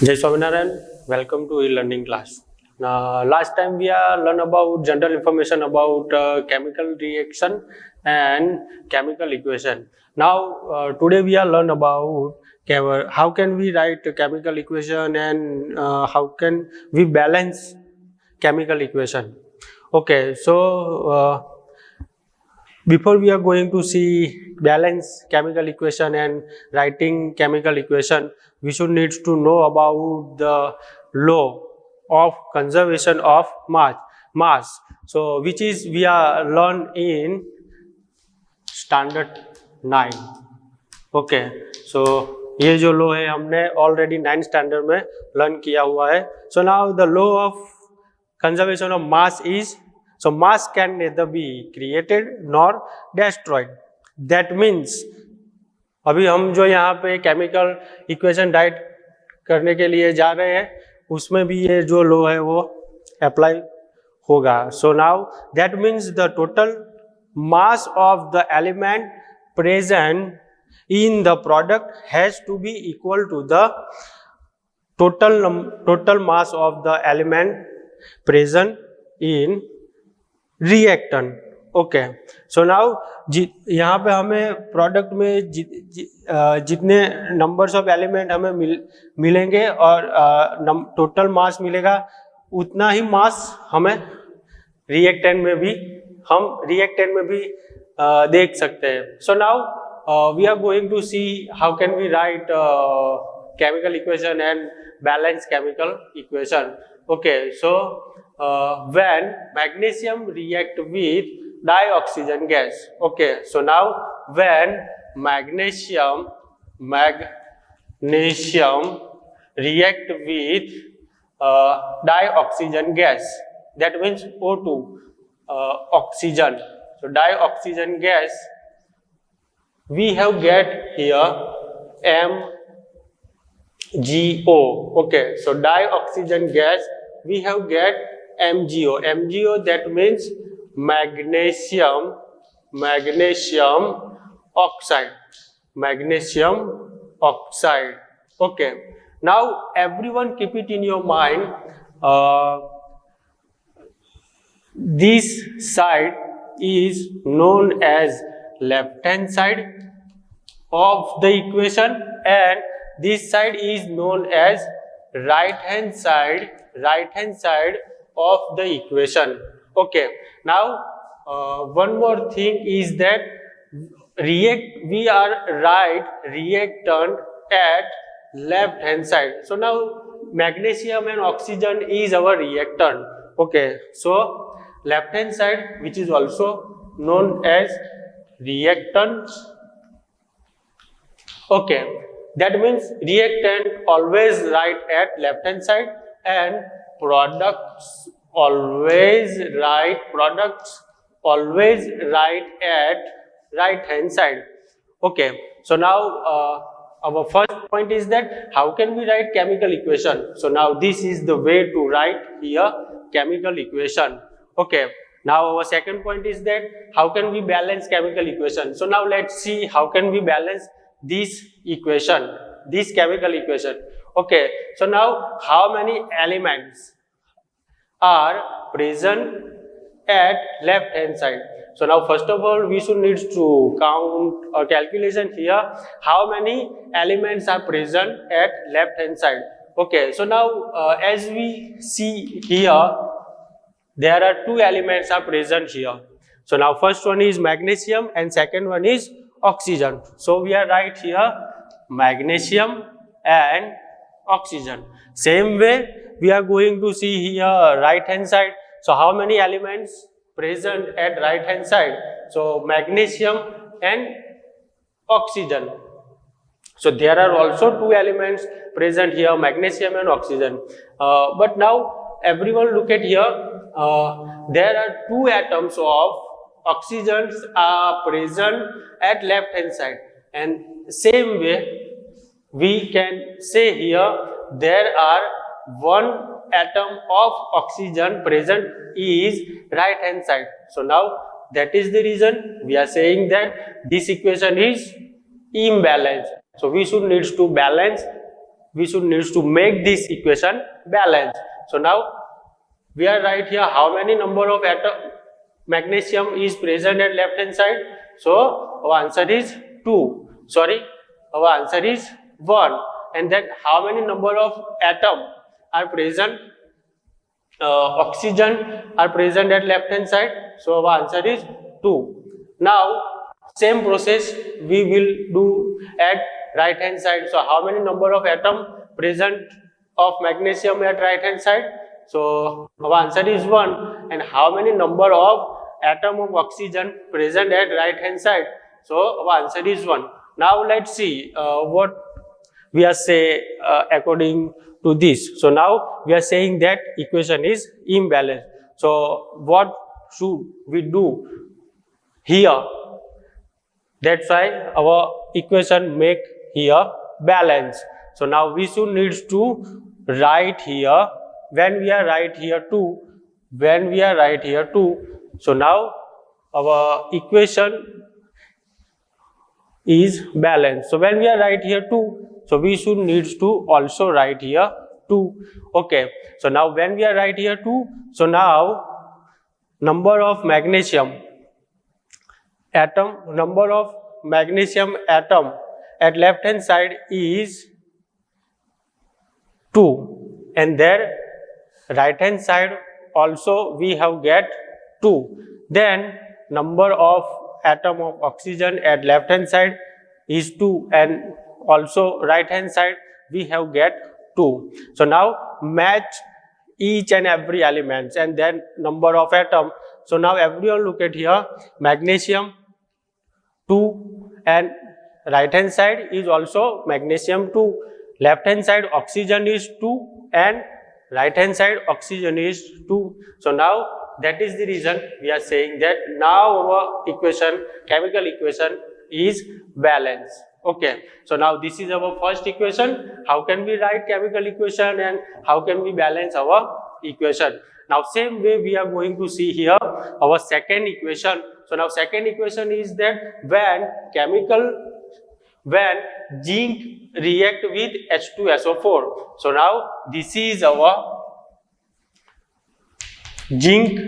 Jai Swaminarayan, welcome to e-learning class. Now, last time we learned about general information about chemical reaction and chemical equation. Now, today we are learn about how can we write a chemical equation and how can we balance chemical equation. Okay, so before we are going to see balance chemical equation and writing chemical equation, we should need to know about the law of conservation of mass. So which is we are learn in standard 9. Okay so ये जो law है हमने already 9 standard में learn किया हुआ है. So now the law of conservation of mass is so mass can neither be created nor destroyed. That means अभी हम जो यहाँ पे केमिकल इक्वेशन राइट करने के लिए जा रहे हैं उसमें भी ये जो लॉ है वो अप्लाई होगा. So now that means the total mass of the element present in the product has to be equal to the total mass of the element present in reactant. Okay so now यहाँ पे हमें product में जितने numbers of element हमें मिलेंगे और total mass मिलेगा उतना ही मास हमें रिएक्टेंट में भी देख सकते हैं. So now we are going to see how can we write chemical equation and balance chemical equation. Okay, so when magnesium react with dioxygen gas. Okay, so now when magnesium react with dioxygen gas, that means O2, oxygen. So dioxygen gas, we have get here MgO. Okay, so dioxygen gas we have get MgO. MgO, that means magnesium oxide. Okay, now everyone keep it in your mind, this side is known as left hand side of the equation and this side is known as right hand side of the equation. Okay, now one more thing is that we are write reactant at left hand side. So now magnesium and oxygen is our reactant. Okay, so left hand side, which is also known as reactant. Okay, that means reactant always write at left hand side and products always write at right hand side. Okay, so now our first point is that how can we write chemical equation. So now this is the way to write here chemical equation. Okay, now our second point is that how can we balance chemical equation. So now let's see how can we balance this chemical equation. Okay, so now how many elements are present at left hand side. So now first of all we should need to count or calculation here how many elements are present at left hand side. Okay, so now as we see here there are two elements are present here. So now first one is magnesium and second one is oxygen. So we are right here magnesium and oxygen. Same way we are going to see here right hand side. So how many elements present at right hand side. So magnesium and oxygen. So there are also two elements present here, magnesium and oxygen. But now everyone look at here, there are two atoms of oxygens are present at left hand side, and same way we can say here there are one atom of oxygen present is right hand side. So now that is the reason we are saying that this equation is imbalanced. So we should need to balance we should needs to make this equation balance. So now we are right here how many number of magnesium is present at left hand side. So our answer is 2. Sorry, our answer is 1. And then how many number of atom are present, oxygen are present at left hand side. So our answer is 2. Now same process we will do at right hand side. So how many number of atom present of magnesium at right hand side? So our answer is 1. And how many number of atom of oxygen present at right hand side? So our answer is 1. Now let's see what we are say according to this. So now we are saying that equation is imbalanced. So what should we do here? That's why our equation make here balance. So now we should needs to write here, when we are write here 2, so now our equation is balanced. So when we are write here 2, so we should needs to also write here 2. Okay, so now when we are write here 2, so now number of magnesium atom at left hand side is 2, and there right hand side also we have get 2. Then number of atom of oxygen at left hand side is 2, and also right hand side we have get 2. So now match each and every element and then number of atom. So now everyone look at here, magnesium 2, and right hand side is also magnesium 2, left hand side oxygen is 2, and right hand side oxygen is 2. So now that is the reason we are saying that now our equation, chemical equation is balanced. Okay, so now this is our first equation. How can we write chemical equation and how can we balance our equation? Now same way we are going to see here our second equation. So now second equation is that when zinc react with H2SO4. So now this is our zinc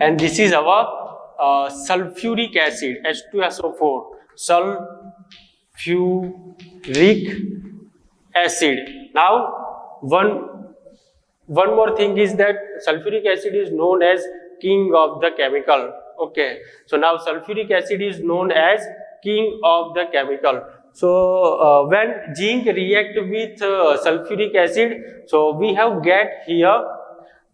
and this is our sulfuric acid, H2SO4, sulfuric acid. Now one more thing is that sulfuric acid is known as king of the chemical. Okay, so now sulfuric acid is known as king of the chemical. So when zinc react with sulfuric acid, so we have get here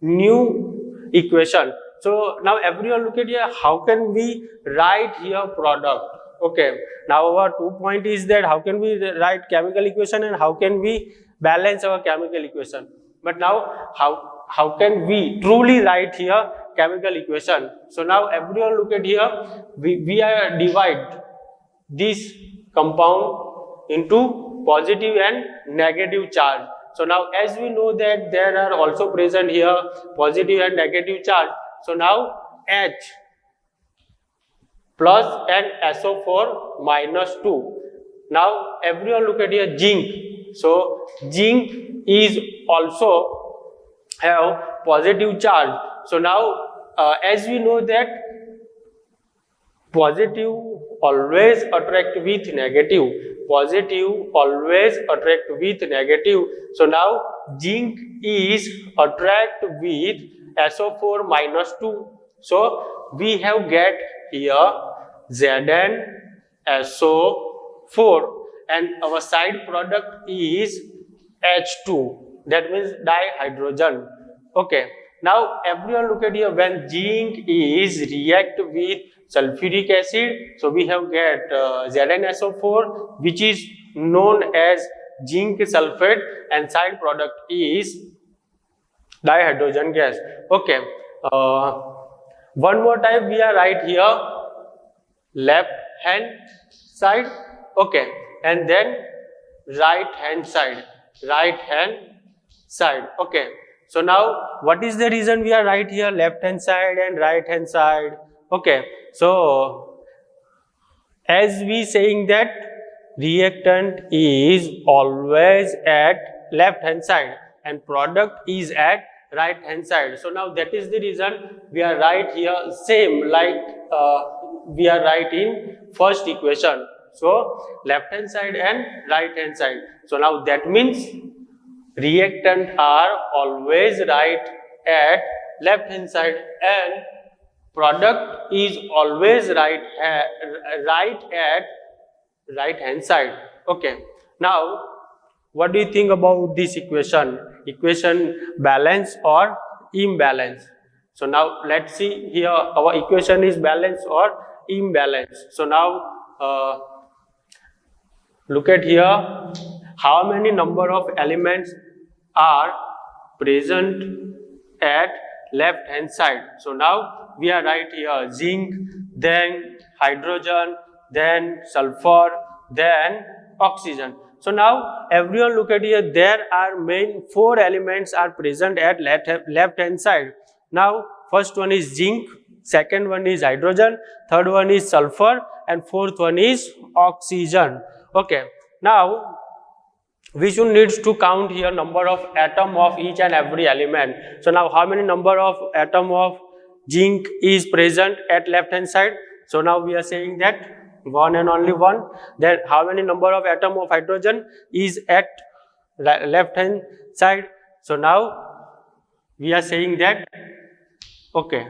new equation. So now everyone look at here, how can we write here product? Okay, now our 2 point is that how can we write chemical equation and how can we balance our chemical equation. But now how can we truly write here chemical equation? So now everyone look at here, we are divide this compound into positive and negative charge. So now as we know that there are also present here positive and negative charge. So now H plus and SO4 minus 2. Now everyone look at here zinc. So zinc is also have positive charge. So now as we know that positive always attract with negative. Positive always attract with negative. So now zinc is attract with SO4 minus 2. So we have get here ZnSO4 and our side product is H2. That means dihydrogen. Okay. Now everyone look at here, when zinc is react with sulfuric acid, so we have get ZnSO4, which is known as zinc sulfate, and side product is dihydrogen gas. Okay, one more time we are right here left hand side. Okay, and then right hand side. Okay, so now what is the reason we are right here left hand side and right hand side? Okay, so as we saying that reactant is always at left hand side and product is at right hand side. So now that is the reason we are right here same like we are right in first equation. So left hand side and right hand side. So now that means reactant are always right at left hand side and product is always right at right hand side. Okay, now what do you think about this equation? Equation balance or imbalance? So now let's see here our equation is balance or imbalance. So now look at here how many number of elements are present at left hand side. So now we are right here zinc, then hydrogen, then sulfur, then oxygen. So now everyone look at here, there are main 4 elements are present at left hand side. Now first one is zinc, second one is hydrogen, third one is sulfur and fourth one is oxygen. Okay, now we should need to count here number of atom of each and every element. So now how many number of atom of zinc is present at left hand side? So now we are saying that one and only one. Then how many number of atom of hydrogen is at left hand side? So now we are saying that okay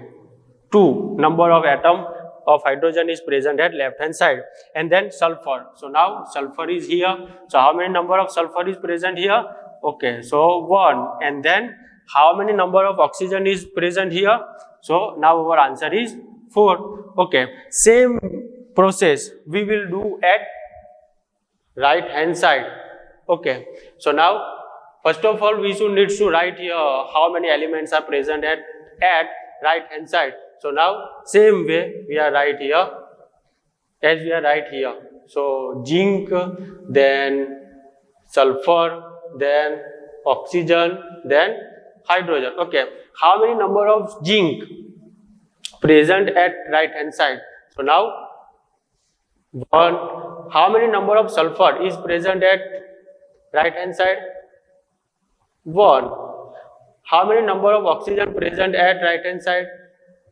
2 number of atom of hydrogen is present at left hand side. And then sulfur. So now sulfur is here. So how many number of sulfur is present here? Okay, so 1. And then how many number of oxygen is present here? So now our answer is 4. Okay, same process we will do at right hand side. Okay, so now first of all we should need to write here how many elements are present at right hand side. So now same way we are right here as we are right here. So zinc, then sulfur, then oxygen, then hydrogen. Okay, how many number of zinc present at right hand side? So now 1. How many number of sulfur is present at right hand side? 1. How many number of oxygen present at right hand side?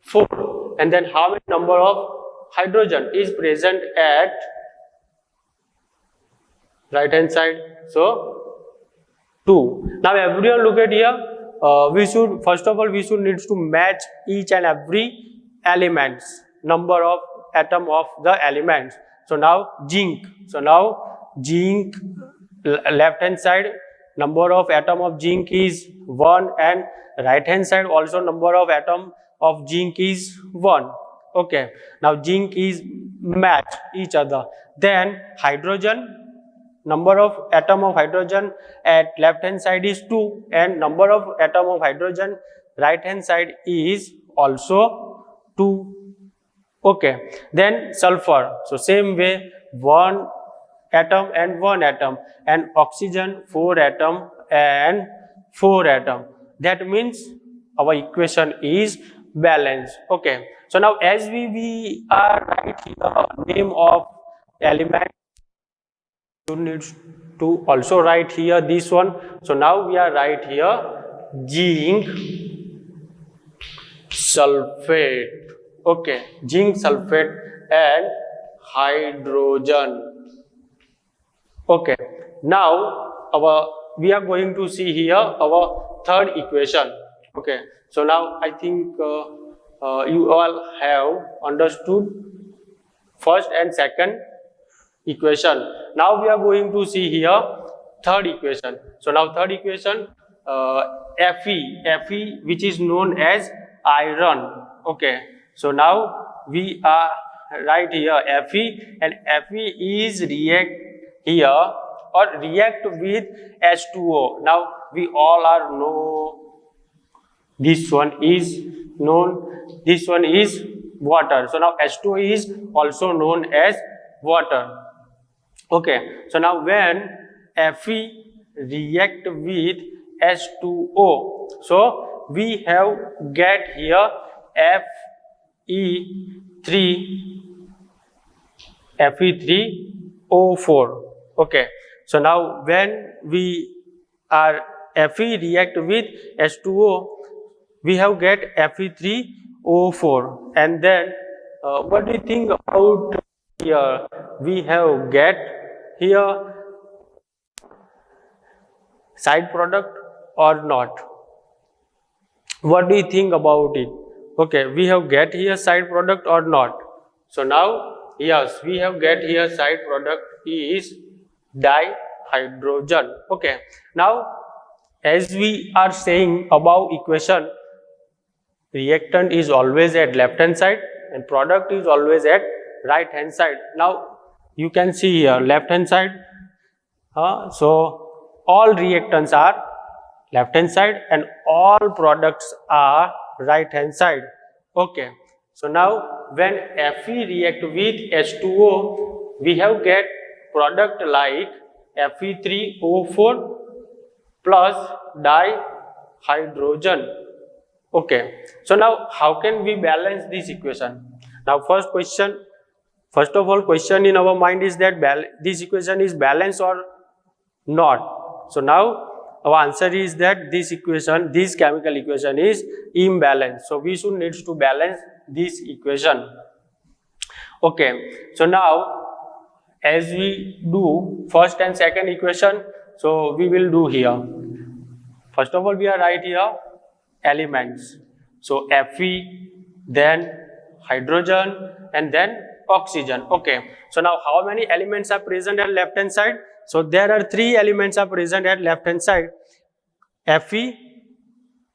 4. And then how many number of hydrogen is present at right hand side? So 2. Now everyone look at here. We should first of all we should need to match each and every elements number of atom of the elements. So now zinc. So now zinc left hand side number of atom of zinc is 1 and right hand side also number of atom of zinc is 1. Okay, now zinc is match each other. Then hydrogen, number of atom of hydrogen at left hand side is 2 and number of atom of hydrogen right hand side is also 2. Okay, then sulfur. So same way 1 atom and 1 atom, and oxygen 4 atom and 4 atom. That means our equation is balanced. Okay, so now as we are write the name of element, you need to also write here this one. So now we are write here zinc sulfate. Okay, zinc sulfate and hydrogen. Okay, now we are going to see here our third equation. Okay, so now I think you all have understood first and second equation. Now we are going to see here third equation. So now third equation Fe which is known as iron. Okay, so now we are right here Fe, and Fe is react here or react with H2O. Now we all are know this one is known, this one is water. So now H2O is also known as water. Okay, so now when Fe react with H2O, so we have get here Fe3O4. Okay, so now when we our Fe react with H2O, we have get Fe3O4, and then what do you think about here? We have get here side product or not? What do you think about it? Okay, we have get here side product or not? So now, yes, we have get here side product is dihydrogen. Okay, now as we are saying above equation, reactant is always at left hand side and product is always at right hand side. Now you can see here left hand side, so all reactants are left hand side and all products are right hand side. Okay, so now when Fe react with H2O, we have get product like Fe3O4 plus dihydrogen. Okay, so now how can we balance this equation? Now first of all question in our mind is that this equation is balanced or not. So now our answer is that this chemical equation is imbalanced. So we should need to balance this equation. Okay, so now as we do first and second equation, so we will do here. First of all, we are write here elements. So Fe, then hydrogen, and then oxygen. Okay, so now how many elements are present at left hand side? So there are 3 elements are present at left hand side: Fe,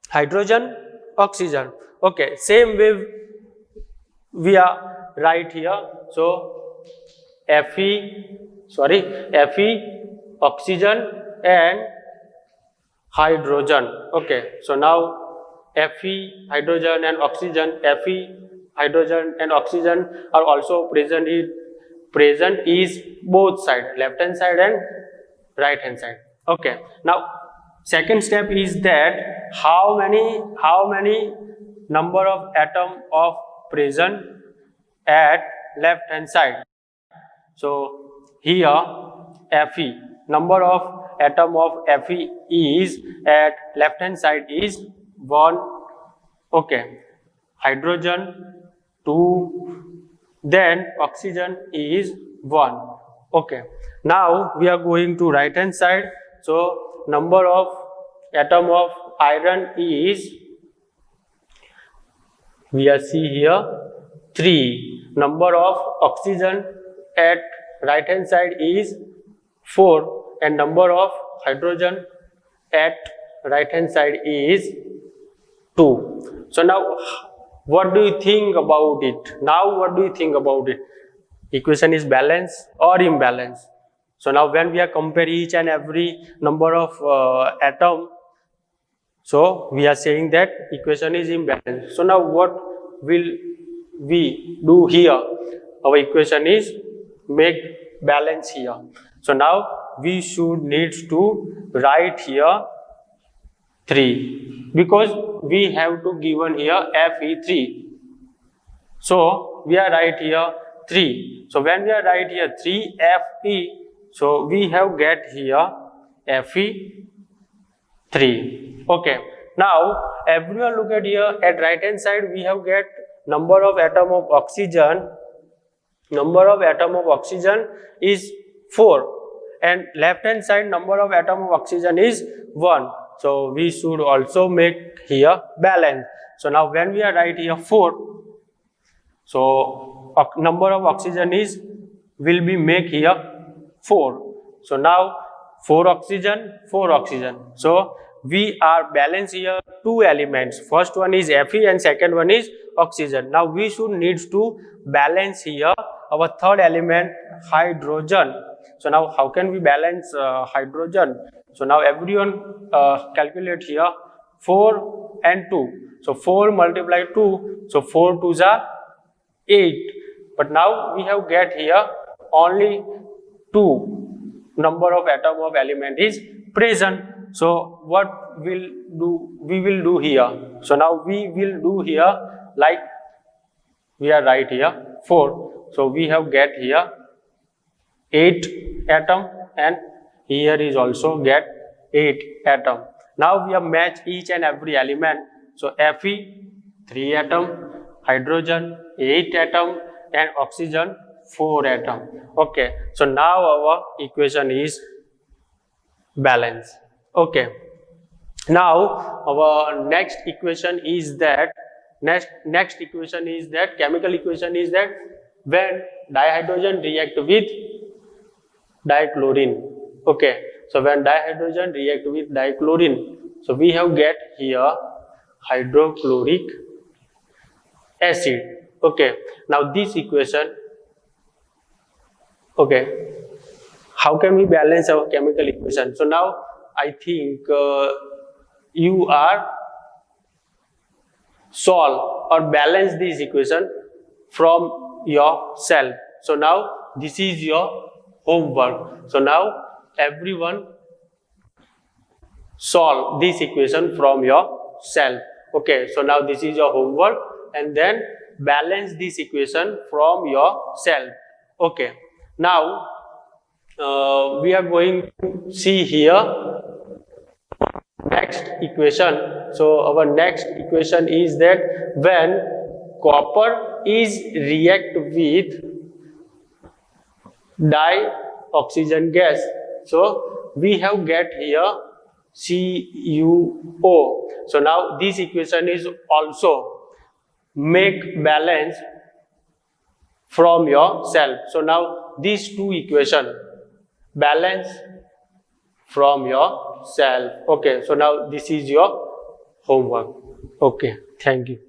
hydrogen, oxygen. Okay, same way we are right here. So Fe, oxygen and hydrogen. Okay, so now Fe, hydrogen and oxygen, Fe, hydrogen and oxygen are also present is both side, left hand side and right hand side. Okay, now second step is that how many number of atom of present at left hand side. So here Fe, number of atom of Fe is at left hand side is 1. Okay, hydrogen 2, then oxygen is 1. Okay, now we are going to right hand side. So number of atom of iron is, we are see here 3. Number of oxygen at right hand side is 4, and number of hydrogen at right hand side is 2. So now what do you think about it? Now what do you think about it? Equation is balanced or imbalanced? So now when we are compare each and every number of atom, so we are saying that equation is imbalanced. So now what will we do here? Our equation is make balance here. So now we should need to write here 3 because we have to given here Fe3. So we are write here 3. So when we are write here 3 Fe, so we have get here Fe3. Okay, now everyone look at here at right hand side, we have get number of atom of oxygen. Number of atom of oxygen is 4, and left hand side number of atom of oxygen is 1. So we should also make here balance. So now when we are write here 4, so number of oxygen is will be make here 4. So now 4 oxygen, 4 oxygen. So we are balance here 2 elements. First one is Fe and second one is oxygen. Now we should need to balance here our third element hydrogen. So now how can we balance hydrogen? So now everyone calculate here 4 and 2. So 4 multiply 2, so 4 2s are 8. But now we have get here only 2 number of atom of element is present. So what we will do here? So now we will do here like we are right here 4. So we have get here 8 atom and here is also get 8 atom. Now we have matched each and every element. So Fe 3 atom, hydrogen 8 atom, and oxygen 4 atom. Okay, so now our equation is balanced. Okay, now our next equation is that chemical equation is that when dihydrogen react with dichlorine. Okay, so when dihydrogen react with dichlorine, so we have get here hydrochloric acid. Okay, now this equation, okay, how can we balance our chemical equation? So now I think you are solve or balance this equation from yourself. So now this is your homework. So now everyone solve this equation from yourself. Okay, so now this is your homework, and then balance this equation from yourself. Okay, now we are going to see here next equation. So our next equation is that when copper is react with dioxygen gas, so we have get here CuO. So now this equation is also make balance from yourself. So now these two equation balance from yourself. Okay, so now this is your homework. Okay, thank you.